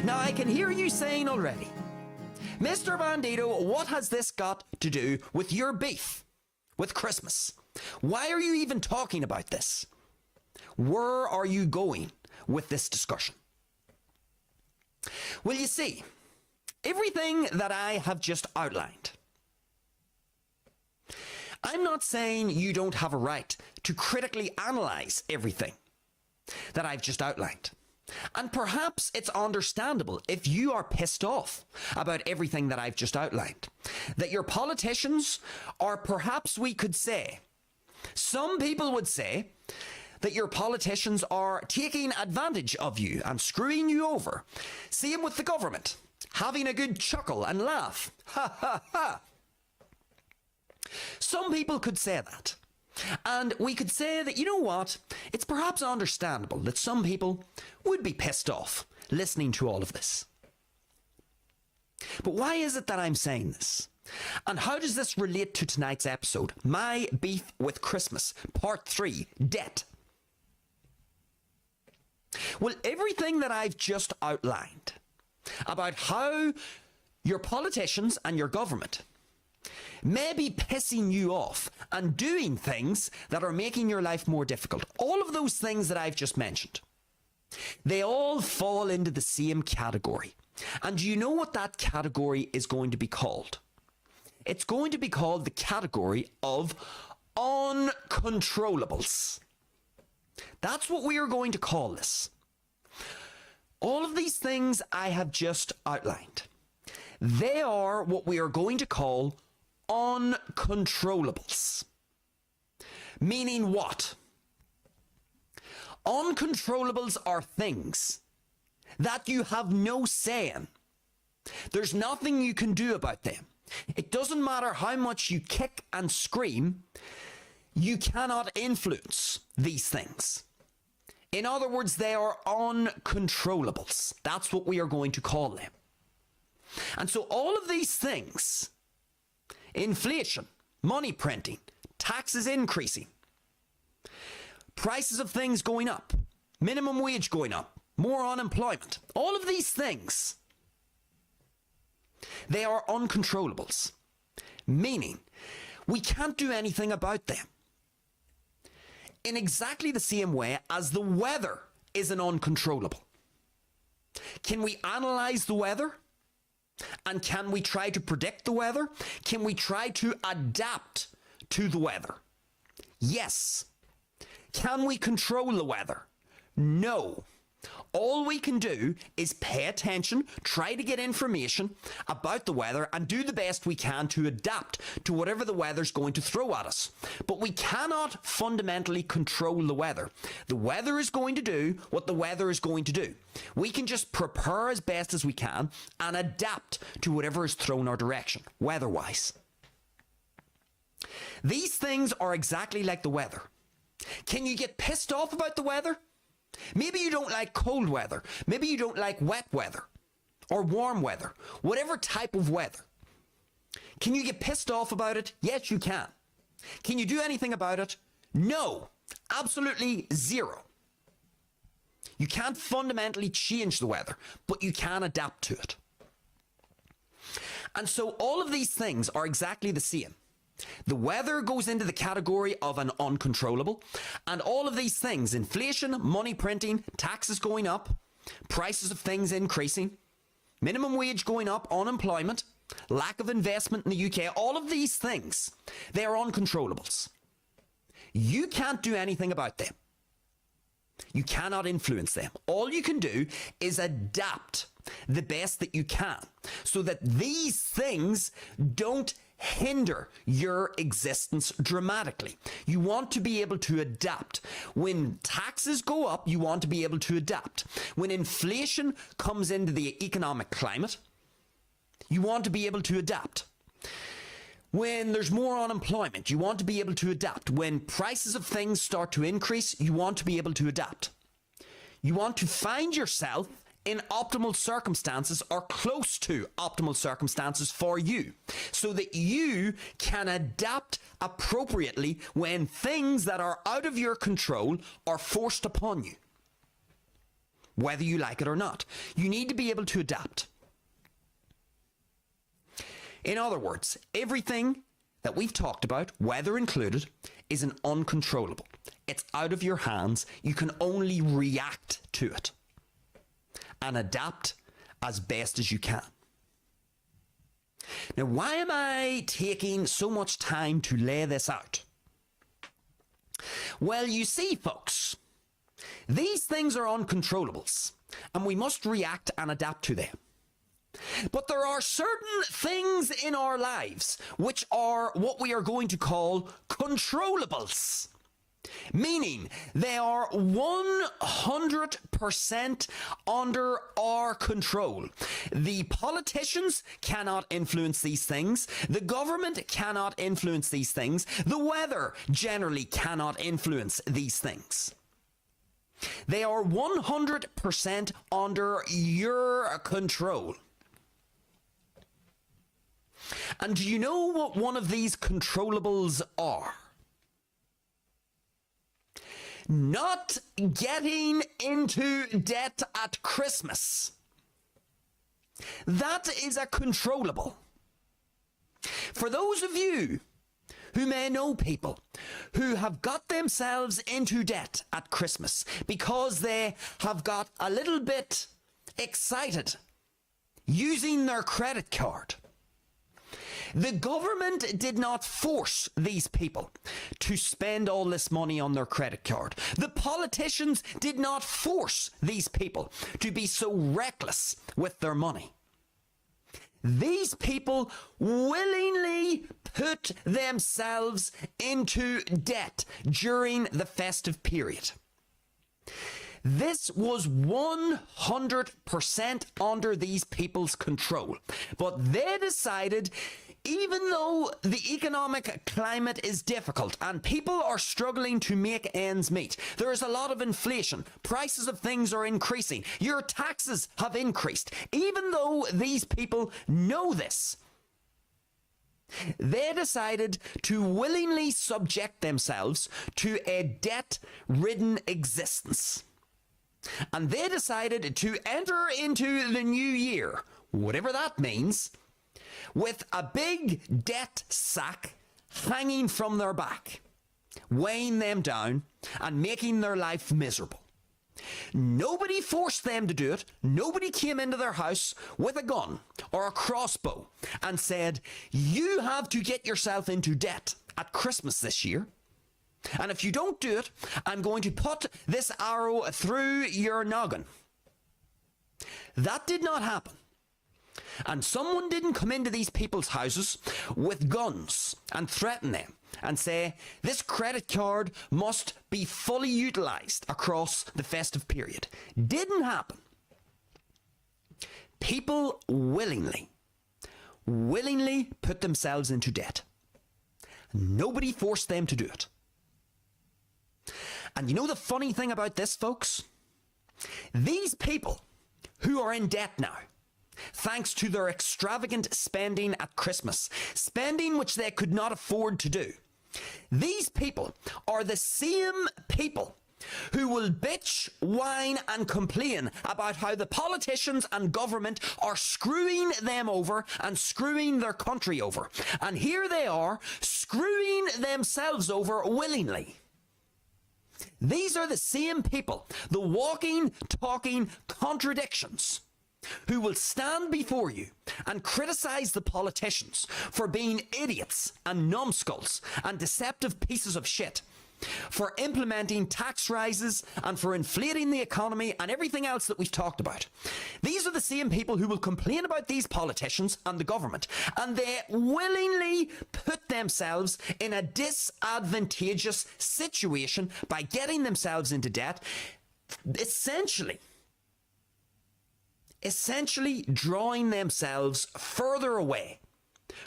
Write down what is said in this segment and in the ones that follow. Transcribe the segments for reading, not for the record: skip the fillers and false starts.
Now, I can hear you saying already, Mr. Bandido, what has this got to do with your beef with Christmas? Why are you even talking about this? Where are you going with this discussion? Well, you see, everything that I have just outlined, I'm not saying you don't have a right to critically analyse everything that I've just outlined. And perhaps it's understandable if you are pissed off about everything that I've just outlined. That your politicians are, perhaps we could say, some people would say that your politicians are taking advantage of you and screwing you over. Same with the government, having a good chuckle and laugh. Ha ha ha. Some people could say that. And we could say that, you know what, it's perhaps understandable that some people would be pissed off listening to all of this. But why is it that I'm saying this? And how does this relate to tonight's episode, My Beef with Christmas, Part 3, Debt? Well, everything that I've just outlined about how your politicians and your government may be pissing you off and doing things that are making your life more difficult. All of those things that I've just mentioned, they all fall into the same category. And do you know what that category is going to be called? It's going to be called the category of uncontrollables. That's what we are going to call this. All of these things I have just outlined, they are what we are going to call uncontrollables. Meaning what? Uncontrollables are things that you have no say in. There's nothing you can do about them. It doesn't matter how much you kick and scream, you cannot influence these things. In other words, they are uncontrollables. That's what we are going to call them. And so all of these things, inflation, money printing, taxes increasing, prices of things going up, minimum wage going up, more unemployment, all of these things, they are uncontrollables, meaning we can't do anything about them. In exactly the same way as the weather is an uncontrollable. Can we analyze the weather? And can we try to predict the weather? Can we try to adapt to the weather? Yes. Can we control the weather? No. All we can do is pay attention, try to get information about the weather, and do the best we can to adapt to whatever the weather's going to throw at us. But we cannot fundamentally control the weather. The weather is going to do what the weather is going to do. We can just prepare as best as we can and adapt to whatever is thrown our direction, weather-wise. These things are exactly like the weather. Can you get pissed off about the weather? Maybe you don't like cold weather. Maybe you don't like wet weather or warm weather, whatever type of weather. Can you get pissed off about it? Yes, you can. Can you do anything about it? No, absolutely zero. You can't fundamentally change the weather, but you can adapt to it. And so all of these things are exactly the same. The weather goes into the category of an uncontrollable, and all of these things, inflation, money printing, taxes going up, prices of things increasing, minimum wage going up, unemployment, lack of investment in the UK, all of these things, they are uncontrollables. You can't do anything about them. You cannot influence them. All you can do is adapt the best that you can so that these things don't hinder your existence dramatically. You want to be able to adapt. When taxes go up, you want to be able to adapt. When inflation comes into the economic climate, you want to be able to adapt. When there's more unemployment, you want to be able to adapt. When prices of things start to increase, you want to be able to adapt. You want to find yourself in optimal circumstances or close to optimal circumstances for you so that you can adapt appropriately when things that are out of your control are forced upon you. whether you like it or not. You need to be able to adapt. In other words, everything that we've talked about, weather included, is an uncontrollable. It's out of your hands. You can only react to it and adapt as best as you can. Now, why am I taking so much time to lay this out? Well, you see, folks, these things are uncontrollables, and we must react and adapt to them. But there are certain things in our lives which are what we are going to call controllables. Meaning they are 100% under our control. The politicians cannot influence these things. The government cannot influence these things. The weather generally cannot influence these things. They are 100% under your control. And do you know what one of these controllables are? Not getting into debt at Christmas. That is a controllable. For those of you who may know people who have got themselves into debt at Christmas because they have got a little bit excited using their credit card. The government did not force these people to spend all this money on their credit card. The politicians did not force these people to be so reckless with their money. These people willingly put themselves into debt during the festive period. This was 100% under these people's control. But they decided, even though the economic climate is difficult and people are struggling to make ends meet, there is a lot of inflation, prices of things are increasing, your taxes have increased. Even though these people know this, they decided to willingly subject themselves to a debt-ridden existence. And they decided to enter into the new year, whatever that means, with a big debt sack hanging from their back, weighing them down and making their life miserable. Nobody forced them to do it. Nobody came into their house with a gun or a crossbow and said, you have to get yourself into debt at Christmas this year. And if you don't do it, I'm going to put this arrow through your noggin. That did not happen. And someone didn't come into these people's houses with guns and threaten them and say, this credit card must be fully utilized across the festive period. Didn't happen. People willingly put themselves into debt. Nobody forced them to do it. And you know the funny thing about this, folks? These people who are in debt now, thanks to their extravagant spending at Christmas, spending which they could not afford to do, these people are the same people who will bitch, whine and complain about how the politicians and government are screwing them over and screwing their country over. And here they are, screwing themselves over willingly. These are the same people, the walking, talking contradictions, who will stand before you and criticize the politicians for being idiots and numbskulls and deceptive pieces of shit, for implementing tax rises and for inflating the economy and everything else that we've talked about. These are the same people who will complain about these politicians and the government, and they willingly put themselves in a disadvantageous situation by getting themselves into debt, essentially drawing themselves further away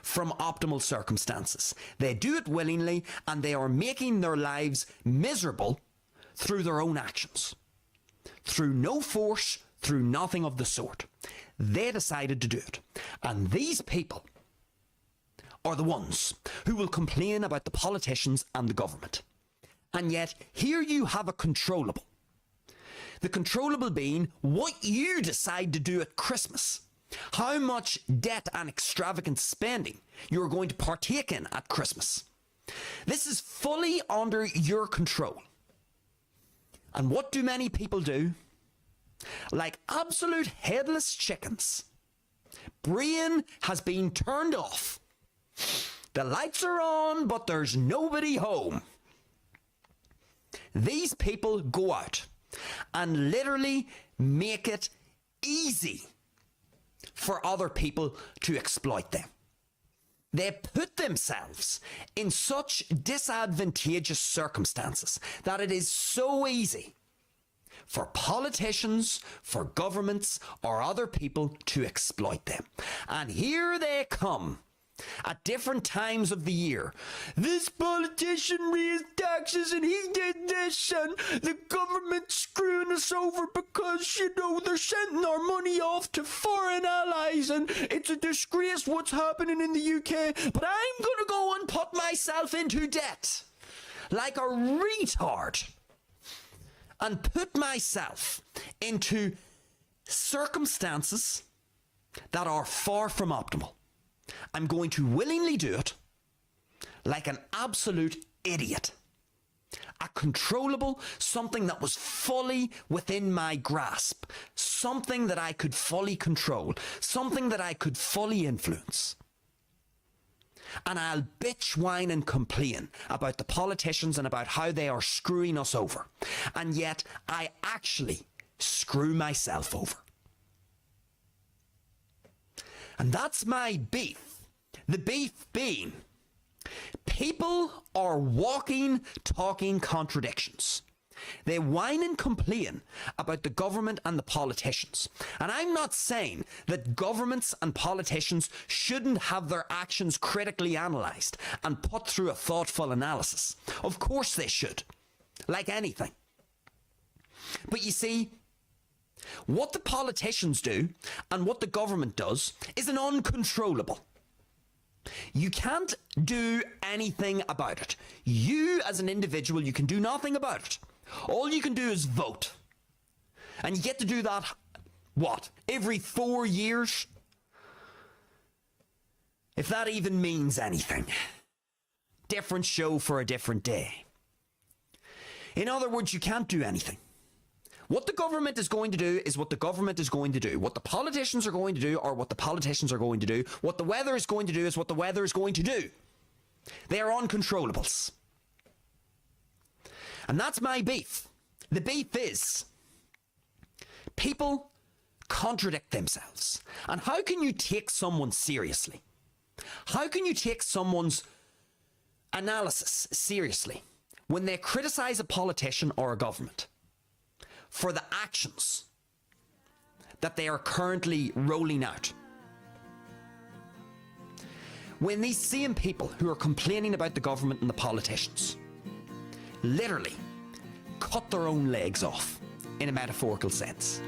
from optimal circumstances. They do it willingly, and they are making their lives miserable through their own actions. Through no force, through nothing of the sort. They decided to do it. And these people are the ones who will complain about the politicians and the government. And yet, here you have a controllable. The controllable being what you decide to do at Christmas. How much debt and extravagant spending you're going to partake in at Christmas. This is fully under your control. And what do many people do? Like absolute headless chickens. Brain has been turned off. The lights are on, but there's nobody home. These people go out and literally make it easy for other people to exploit them. They put themselves in such disadvantageous circumstances that it is so easy for politicians, for governments, or other people to exploit them. And here they come at different times of the year. This politician raised taxes and he did this, and the government's screwing us over because, you know, they're sending our money off to foreign allies, and it's a disgrace what's happening in the UK, but I'm going to go and put myself into debt like a retard and put myself into circumstances that are far from optimal. I'm going to willingly do it like an absolute idiot. A controllable, something that was fully within my grasp, something that I could fully control, something that I could fully influence. And I'll bitch, whine and complain about the politicians and about how they are screwing us over. And yet I actually screw myself over. And that's my beef. The beef being, people are walking, talking contradictions. They whine and complain about the government and the politicians. And I'm not saying that governments and politicians shouldn't have their actions critically analysed and put through a thoughtful analysis. Of course they should, like anything. But you see, what the politicians do and what the government does is an uncontrollable. You can't do anything about it. You as an individual, you can do nothing about it. All you can do is vote. And you get to do that, what, every 4 years? If that even means anything. Different show for a different day. In other words, you can't do anything. What the government is going to do is what the government is going to do. What the politicians are going to do are what the politicians are going to do. What the weather is going to do is what the weather is going to do. They are uncontrollables. And that's my beef. The beef is people contradict themselves. And how can you take someone seriously? How can you take someone's analysis seriously when they criticize a politician or a government for the actions that they are currently rolling out? When these same people who are complaining about the government and the politicians literally cut their own legs off in a metaphorical sense.